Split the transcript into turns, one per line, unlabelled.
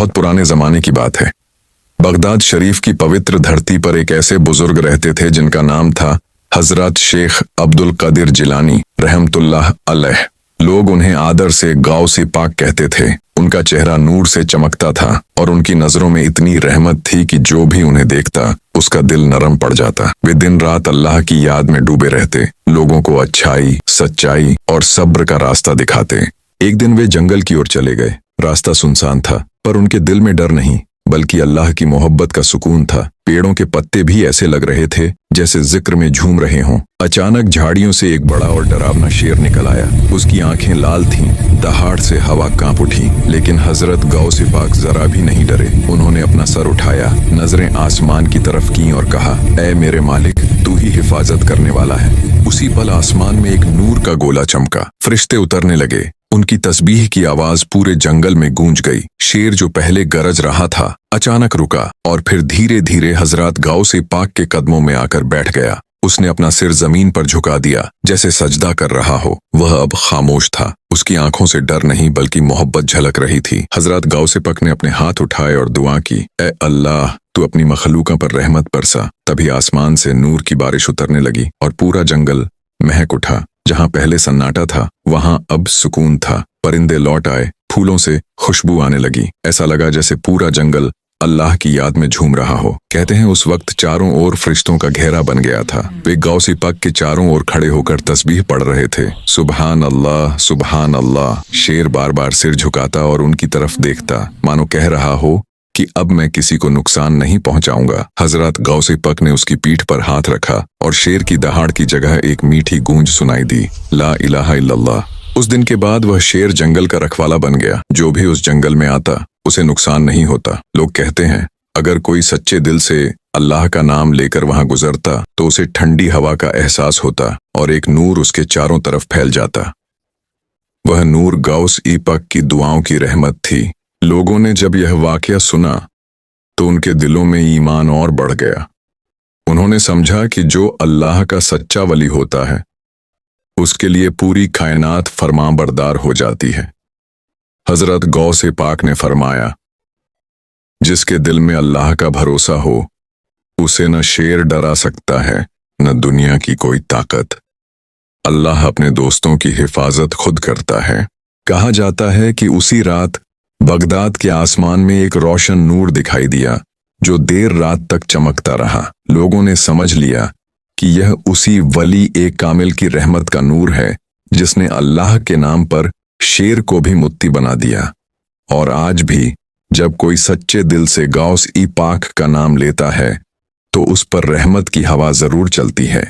बहुत पुराने जमाने की बात है। बगदाद शरीफ की पवित्र धरती पर एक ऐसे बुजुर्ग रहते थे जिनका नाम था हजरत शेख अब्दुल कदीर जिलानी रहमतुल्लाह अलैह। लोग उन्हें आदर से गौसे पाक कहते थे। उनका चेहरा नूर से चमकता था और उनकी नजरों में इतनी रहमत थी कि जो भी उन्हें देखता उसका दिल नरम पड़ जाता। वे दिन रात अल्लाह की याद में डूबे रहते, लोगों को अच्छाई, सच्चाई और सब्र का रास्ता दिखाते। एक दिन वे जंगल की ओर चले गए। रास्ता सुनसान था, पर उनके दिल में डर नहीं बल्कि अल्लाह की मोहब्बत का सुकून था। पेड़ों के पत्ते भी ऐसे लग रहे थे जैसे जिक्र में झूम रहे हों। अचानक झाड़ियों से एक बड़ा और डरावना शेर निकल आया। उसकी आंखें लाल थीं, दहाड़ से हवा कांप उठी, लेकिन हजरत गौसे पाक जरा भी नहीं डरे। उन्होंने अपना सर उठाया, नजरें आसमान की तरफ की और कहा, ऐ मेरे मालिक, तू ही हिफाजत करने वाला है। उसी पल आसमान में एक नूर का गोला चमका। फरिश्ते उतरने लगे। उनकी तस्बीह की आवाज पूरे जंगल में गूंज गई। शेर जो पहले गरज रहा था अचानक रुका और फिर धीरे धीरे हजरत गौसे पाक के कदमों में आकर बैठ गया। उसने अपना सिर जमीन पर झुका दिया जैसे सजदा कर रहा हो। वह अब खामोश था। उसकी आंखों से डर नहीं बल्कि मोहब्बत झलक रही थी। हजरत गौसे पाक ने अपने हाथ उठाए और दुआ की, ए अल्लाह, तू अपनी मखलूका पर रहमत बरसा। तभी आसमान से नूर की बारिश उतरने लगी और पूरा जंगल महक उठा। जहां पहले सन्नाटा था वहां अब सुकून था। परिंदे लौट आए, फूलों से खुशबू आने लगी। ऐसा लगा जैसे पूरा जंगल अल्लाह की याद में झूम रहा हो। कहते हैं उस वक्त चारों ओर फरिश्तों का घेरा बन गया था। वे गौसे पाक के चारों ओर खड़े होकर तस्बीह पढ़ रहे थे। सुबहान अल्लाह, सुबहान अल्लाह। शेर बार बार सिर झुकाता और उनकी तरफ देखता, मानो कह रहा हो कि अब मैं किसी को नुकसान नहीं पहुंचाऊंगा। हजरत गौसे पाक ने उसकी पीठ पर हाथ रखा और शेर की दहाड़ की जगह एक मीठी गूंज सुनाई दी, ला इलाहा इल्लल्लाह। उस दिन के बाद वह शेर जंगल का रखवाला बन गया। जो भी उस जंगल में आता उसे नुकसान नहीं होता। लोग कहते हैं अगर कोई सच्चे दिल से अल्लाह का नाम लेकर वहां गुजरता तो उसे ठंडी हवा का एहसास होता और एक नूर उसके चारों तरफ फैल जाता। वह नूर गौसे पाक की दुआओं की रहमत थी। लोगों ने जब यह वाकया सुना तो उनके दिलों में ईमान और बढ़ गया। उन्होंने समझा कि जो अल्लाह का सच्चा वली होता है उसके लिए पूरी कायनात फरमाबरदार हो जाती है। हजरत गौसे पाक ने फरमाया, जिसके दिल में अल्लाह का भरोसा हो उसे न शेर डरा सकता है न दुनिया की कोई ताकत। अल्लाह अपने दोस्तों की हिफाजत खुद करता है। कहा जाता है कि उसी रात बगदाद के आसमान में एक रोशन नूर दिखाई दिया जो देर रात तक चमकता रहा। लोगों ने समझ लिया कि यह उसी वली एक कामिल की रहमत का नूर है जिसने अल्लाह के नाम पर शेर को भी मुत्ती बना दिया। और आज भी जब कोई सच्चे दिल से गौसे पाक का नाम लेता है तो उस पर रहमत की हवा जरूर चलती है।